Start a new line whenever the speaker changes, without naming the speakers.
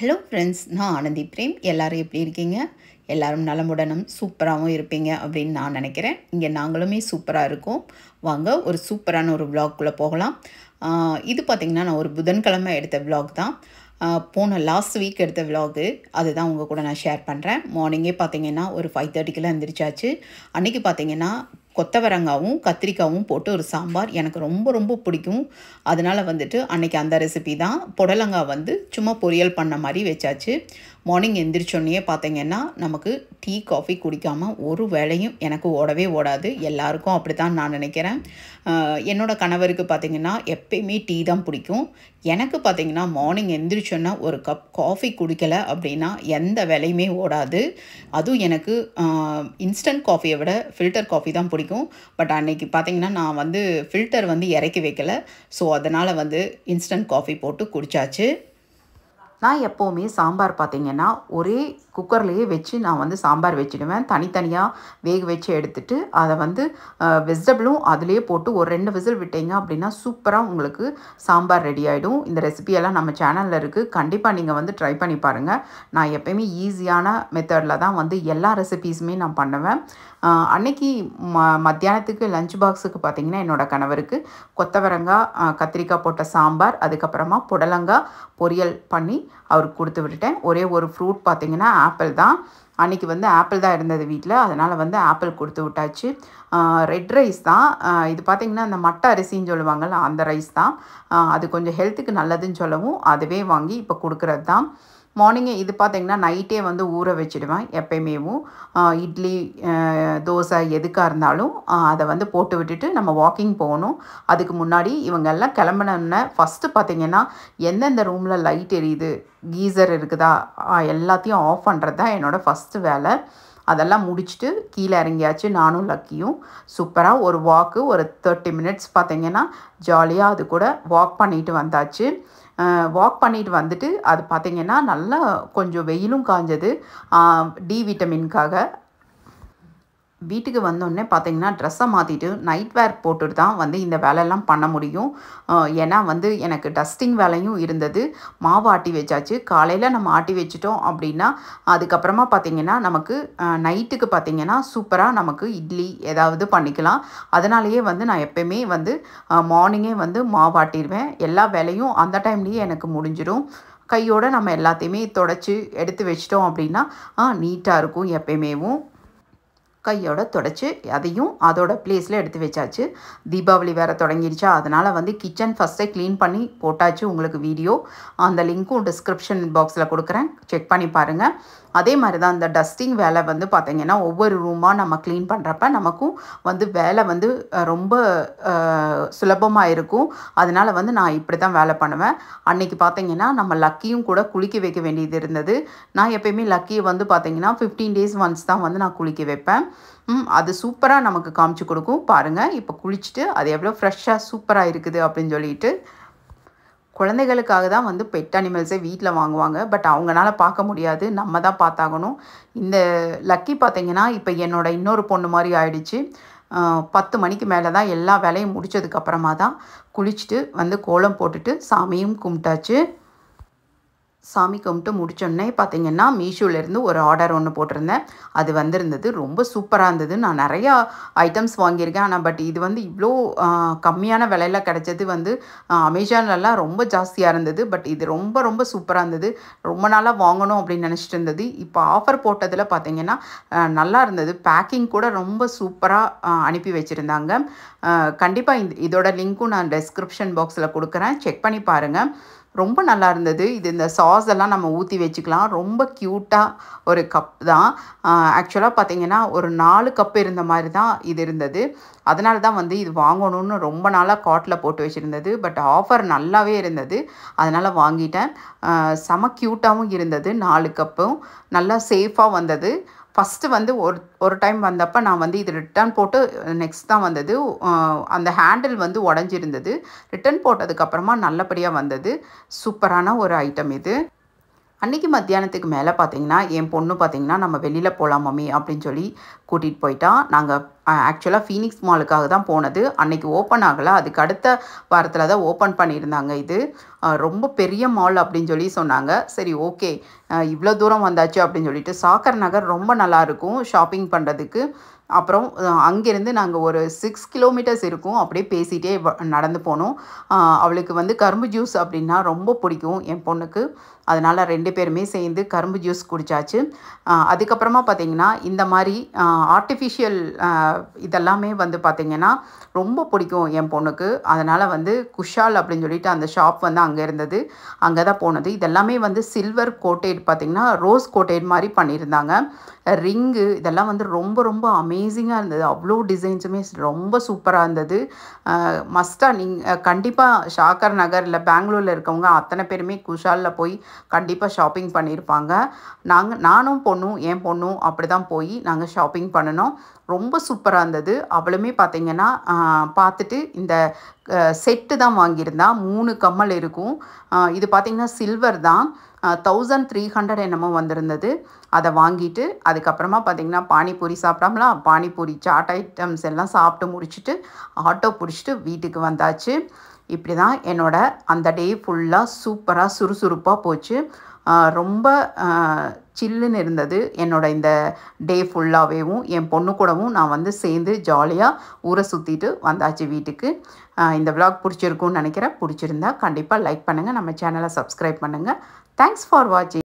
Hello friends, நான் Anandhi frame. எல்லாரும் எப்படி இருக்கீங்க? எல்லாரும் நலமுடனும் சூப்பராகவும் இருப்பீங்க அப்படின்னு நான் நினைக்கிறேன். இங்கே நாங்களுமே சூப்பராக இருக்கோம். வாங்க ஒரு சூப்பரான ஒரு விளாக்குள்ளே போகலாம். இது பார்த்திங்கன்னா நான் ஒரு புதன்கிழமை எடுத்த விளாக் தான். போன லாஸ்ட் வீக் எடுத்த விளாகு அதுதான் உங்கள் கூட நான் ஷேர் பண்ணுறேன். மார்னிங்கே பார்த்திங்கன்னா ஒரு 5:30க்கெலாம் எழுந்திரிச்சாச்சு. அன்றைக்கி பார்த்திங்கன்னா கொத்தவரங்காவும் கத்திரிக்காவும் போட்டு ஒரு சாம்பார் எனக்கு ரொம்ப ரொம்ப பிடிக்கும். அதனால் வந்துட்டு அன்றைக்கி அந்த ரெசிபி தான். புடலங்காய் வந்து சும்மா பொரியல் பண்ண மாதிரி வச்சாச்சு. மார்னிங் எந்திரிச்சோன்னே பார்த்திங்கன்னா நமக்கு டீ காஃபி குடிக்காமல் ஒரு வேளையும் எனக்கு ஓடவே ஓடாது. எல்லாருக்கும் அப்படி தான் நான் நினைக்கிறேன். என்னோடய கணவருக்கு பார்த்திங்கன்னா எப்பயுமே டீ தான் பிடிக்கும். எனக்கு பார்த்திங்கன்னா மார்னிங் எந்திரிச்சோன்னா ஒரு கப் காஃபி குடிக்கலை அப்படின்னா எந்த வேலையுமே ஓடாது. அதுவும் எனக்கு இன்ஸ்டன்ட் காஃபியை விட ஃபில்டர் காஃபி தான் பிடிக்கும். பட் அன்றைக்கி பார்த்திங்கன்னா நான் வந்து ஃபில்டர் வந்து இறக்கி வைக்கலை. ஸோ அதனால் வந்து இன்ஸ்டன்ட் காஃபி போட்டு குடித்தாச்சு. நான் எப்போவுமே சாம்பார் பார்த்திங்கன்னா ஒரே குக்கர்லேயே வச்சு நான் வந்து சாம்பார் வச்சுடுவேன். தனித்தனியாக வேக வச்சு எடுத்துகிட்டு அதை வந்து வெஜிடபிளும் அதிலே போட்டு ஒரு 2 விசில் விட்டீங்க அப்படின்னா சூப்பராக உங்களுக்கு சாம்பார் ரெடி ஆகிடும். இந்த ரெசிபியெல்லாம் நம்ம சேனலில் இருக்குது. கண்டிப்பாக நீங்கள் வந்து ட்ரை பண்ணி பாருங்கள். நான் எப்போயுமே ஈஸியான மெத்தடில் தான் வந்து எல்லா ரெசிபீஸுமே நான் பண்ணுவேன். அன்றைக்கி மத்தியானத்துக்கு லஞ்ச் பாக்ஸுக்கு பார்த்திங்கன்னா என்னோடய கணவருக்கு கொத்தவரங்காய் கத்திரிக்காய் போட்ட சாம்பார், அதுக்கப்புறமா புடலங்காய் பொரியல் பண்ணி அவருக்கு கொடுத்து விட்டுட்டேன். ஒரே ஒரு ஃப்ரூட் பார்த்திங்கன்னா ஆப்பிள் தான். அன்றைக்கி வந்து ஆப்பிள் தான் இருந்தது வீட்டில். அதனால் வந்து ஆப்பிள் கொடுத்து விட்டாச்சு. ரெட் ரைஸ் தான் இது. பார்த்திங்கன்னா அந்த மட்டை அரிசின்னு சொல்லுவாங்கள்ல அந்த ரைஸ் தான். அது கொஞ்சம் ஹெல்த்துக்கு நல்லதுன்னு சொல்லவும் அதுவே வாங்கி இப்போ கொடுக்குறது தான். மார்னிங்கே இது பார்த்திங்கன்னா நைட்டே வந்து ஊற வச்சுடுவேன். எப்பயுமேவும் இட்லி தோசை எதுக்காக இருந்தாலும் அதை வந்து போட்டு விட்டுட்டு நம்ம வாக்கிங் போகணும். அதுக்கு முன்னாடி இவங்கெல்லாம் கிளம்பினோன்னே ஃபஸ்ட்டு பார்த்திங்கன்னா எந்தெந்த ரூமில் லைட் எரியுது, கீசர் இருக்குதா, எல்லாத்தையும் ஆஃப் பண்ணுறது தான் என்னோடய ஃபஸ்ட்டு வேலை. அதெல்லாம் முடிச்சுட்டு கீழே இறங்கியாச்சு. நானும் லக்கியும் சூப்பராக ஒரு வாக்கு ஒரு 30 மினிட்ஸ் பார்த்திங்கன்னா ஜாலியாக அது கூட வாக் பண்ணிட்டு வந்தாச்சு. வாக் பண்ணிட்டு வந்துட்டு அது பார்த்திங்கன்னா நல்லா கொஞ்சம் வெயிலும் காஞ்சது டி விட்டமின்காக. வீட்டுக்கு வந்தோடனே பார்த்திங்கன்னா ட்ரெஸ்ஸை மாற்றிட்டு நைட் வேர் போட்டுட்டு தான் வந்து இந்த வேலையெல்லாம் பண்ண முடியும். ஏன்னா வந்து எனக்கு டஸ்டிங் வேலையும் இருந்தது. மாவு ஆட்டி வச்சாச்சு. காலையில் நம்ம ஆட்டி வச்சிட்டோம் அப்படின்னா அதுக்கப்புறமா பார்த்திங்கன்னா நமக்கு நைட்டுக்கு பார்த்திங்கன்னா சூப்பராக நமக்கு இட்லி ஏதாவது பண்ணிக்கலாம். அதனாலேயே வந்து நான் எப்போயுமே வந்து மார்னிங்கே வந்து மாவு ஆட்டிடுவேன். எல்லா வேலையும் அந்த டைம்லேயே எனக்கு முடிஞ்சிடும். கையோடு நம்ம எல்லாத்தையுமே தொடச்சி எடுத்து வச்சிட்டோம் அப்படின்னா நீட்டாக இருக்கும். எப்பயுமேவும் கையோட தொடச்சி அதையும் அதோட பிளேஸில் எடுத்து வச்சாச்சு. தீபாவளி வேறு தொடங்கிடுச்சா, அதனால் வந்து கிச்சன் ஃபஸ்ட்டே க்ளீன் பண்ணி போட்டாச்சு. உங்களுக்கு வீடியோ அந்த லிங்க்கும் டிஸ்கிரிப்ஷன் பாக்ஸில் கொடுக்குறேன், செக் பண்ணி பாருங்கள். அதே மாதிரி தான் இந்த டஸ்டிங் வேலை வந்து பார்த்திங்கன்னா ஒவ்வொரு ரூமாக நம்ம க்ளீன் பண்ணுறப்ப நமக்கும் வந்து வேலை வந்து ரொம்ப சுலபமாக இருக்கும். அதனால் வந்து நான் இப்படி தான் வேலை பண்ணுவேன். அன்றைக்கி பார்த்திங்கன்னா நம்ம லக்கியும் கூட குளிக்க வைக்க வேண்டியது இருந்தது. நான் எப்போயுமே லக்கியை வந்து பார்த்திங்கன்னா 15 days ஒன்ஸ் தான் வந்து நான் குளிக்க வைப்பேன். அது சூப்பராக நமக்கு காமிச்சு கொடுக்கும். பாருங்கள் இப்போ குளிச்சுட்டு அது எவ்வளோ ஃப்ரெஷ்ஷாக சூப்பராக இருக்குது அப்படின்னு சொல்லிட்டு. குழந்தைகளுக்காக தான் வந்து பெட் அனிமல்ஸே வீட்டில் வாங்குவாங்க. பட் அவங்களால பார்க்க முடியாது, நம்ம தான் பார்த்தாகணும். இந்த லக்கி பார்த்திங்கன்னா இப்போ என்னோடய இன்னொரு பொண்ணு மாதிரி ஆயிடுச்சு. 10 மணிக்கு மேலே தான் எல்லா வேலையும் முடித்ததுக்கப்புறமா தான் குளிச்சுட்டு வந்து கோலம் போட்டுட்டு சாமியும் கும்பிட்டாச்சு. சாமி கும்பிட்டு முடிச்சோடனே பார்த்திங்கன்னா மீஷோலேருந்து ஒரு ஆர்டர் ஒன்று போட்டிருந்தேன். அது வந்திருந்தது. ரொம்ப சூப்பராக இருந்தது. நான் நிறையா ஐட்டம்ஸ் வாங்கியிருக்கேன். ஆனால் பட் இது வந்து இவ்வளோ கம்மியான விலையில் கிடச்சது வந்து அமேசான்லலாம் ரொம்ப ஜாஸ்தியாக இருந்தது. பட் இது ரொம்ப ரொம்ப சூப்பராக இருந்தது. ரொம்ப நாளாக வாங்கணும் அப்படின்னு நினச்சிட்டு இருந்தது. இப்போ ஆஃபர் போட்டதில் பார்த்திங்கன்னா நல்லா இருந்தது. பேக்கிங் கூட ரொம்ப சூப்பராக அனுப்பி வச்சுருந்தாங்க. கண்டிப்பாக இதோட லிங்க்கும் நான் டிஸ்கிரிப்ஷன் பாக்ஸில் கொடுக்குறேன், செக் பண்ணி பாருங்கள். ரொம்ப நல்லா இருந்தது. இது இந்த சாஸ் எல்லாம் நம்ம ஊற்றி வச்சுக்கலாம். ரொம்ப க்யூட்டாக ஒரு கப் தான். ஆக்சுவலாக பார்த்திங்கன்னா ஒரு 4 கப் இருந்த மாதிரி தான் இது இருந்தது. அதனால தான் வந்து இது வாங்கணும்னு ரொம்ப நாளாக கார்ட்டில் போட்டு வச்சுருந்தது. பட் ஆஃபர் நல்லாவே இருந்தது, அதனால் வாங்கிட்டேன். செம க்யூட்டாகவும் இருந்தது. 4 கப்பும் நல்லா சேஃபாக வந்தது. ஃபஸ்ட்டு வந்து ஒரு டைம் வந்தப்போ நான் வந்து இது ரிட்டர்ன் போட்டு நெக்ஸ்ட் தான் வந்தது. அந்த ஹேண்டில் வந்து உடஞ்சிருந்தது. ரிட்டர்ன் போட்டதுக்கப்புறமா நல்லபடியாக வந்தது. சூப்பரான ஒரு ஐட்டம் இது. அன்றைக்கி மத்தியானத்துக்கு மேலே பார்த்திங்கன்னா என் பொண்ணு பார்த்திங்கன்னா நம்ம வெளியில் போகலாம் மம்மி அப்படின்னு சொல்லி கூட்டிகிட்டு போயிட்டா. நாங்கள் ஆக்சுவலாக ஃபீனிக்ஸ் மாலுக்காக தான் போனது. அன்னைக்கு ஓப்பன் ஆகலை, அதுக்கு அடுத்த வாரத்தில் தான் ஓப்பன் பண்ணியிருந்தாங்க. இது ரொம்ப பெரிய மால் அப்படின்னு சொல்லி சொன்னாங்க. சரி ஓகே, இவ்வளோ தூரம் வந்தாச்சு அப்படின்னு சொல்லிட்டு. சாக்கர் நகர் ரொம்ப நல்லாயிருக்கும் ஷாப்பிங் பண்ணுறதுக்கு. அப்புறம் அங்கேருந்து நாங்கள் ஒரு 6 கிலோமீட்டர்ஸ் இருக்கும், அப்படியே பேசிகிட்டே நடந்து போனோம். அவளுக்கு வந்து கரும்பு ஜூஸ் அப்படின்னா ரொம்ப பிடிக்கும் என் பொண்ணுக்கு. அதனால் 2 பேருமே சேர்ந்து கரும்பு ஜூஸ் குடித்தாச்சு. அதுக்கப்புறமா பார்த்திங்கன்னா இந்த மாதிரி ஆர்டிஃபிஷியல் இதெல்லாமே வந்து பார்த்திங்கன்னா ரொம்ப பிடிக்கும் என் பொண்ணுக்கு. அதனால் வந்து குஷால் அப்படின்னு சொல்லிட்டு அந்த ஷாப் வந்து அங்கே இருந்தது, அங்கே தான் போனது. இதெல்லாமே வந்து சில்வர் கோட்டேட் பார்த்திங்கன்னா ரோஸ் கோட்டேட் மாதிரி பண்ணியிருந்தாங்க. ரிங்கு இதெல்லாம் வந்து ரொம்ப ரொம்ப அமேசிங்காக இருந்தது. அவ்வளோ டிசைன்ஸுமே ரொம்ப சூப்பராக இருந்தது. மஸ்ட்டாக நீங்கள் கண்டிப்பாக ஷாக்கர் நகர் இல்லை பெங்களூரில் இருக்கவங்க அத்தனை பேருமே குஷாலில் போய் கண்டிப்பாக ஷாப்பிங் பண்ணியிருப்பாங்க. நானும் பொண்ணும் என் பொண்ணும் அப்படி தான் போய் நாங்கள் ஷாப்பிங் பண்ணினோம். ரொம்ப சூப்பராக இருந்தது. அவளுமே பார்த்திங்கன்னா பார்த்துட்டு இந்த செட்டு தான் வாங்கியிருந்தா. 3 கம்மல் இருக்கும். இது பார்த்திங்கன்னா சில்வர் தான். 1300 என்னமோ வந்திருந்தது. அதை வாங்கிட்டு அதுக்கப்புறமா பார்த்திங்கன்னா பானிபூரி சாப்பிடாமலாம், பானிபூரி சாட் ஐட்டம்ஸ் எல்லாம் சாப்பிட்டு முடிச்சுட்டு ஆட்டோ பிடிச்சிட்டு வீட்டுக்கு வந்தாச்சு. இப்படி தான் என்னோட அந்த டே ஃபுல்லாக சூப்பராக சுறுசுறுப்பாக போச்சு. ரொம்ப சில்லுன்னு இருந்தது என்னோட இந்த டே ஃபுல்லாகவேவும். என் பொண்ணு கூடவும் நான் வந்து சேர்ந்து ஜாலியாக ஊரை சுற்றிட்டு வந்தாச்சு வீட்டுக்கு. இந்த விளாக் பிடிச்சிருக்குன்னு நினைக்கிறேன். பிடிச்சிருந்தா கண்டிப்பாக லைக் பண்ணுங்கள், நம்ம சேனலை சப்ஸ்கிரைப் பண்ணுங்கள். தேங்க்ஸ் ஃபார் வாட்சிங்.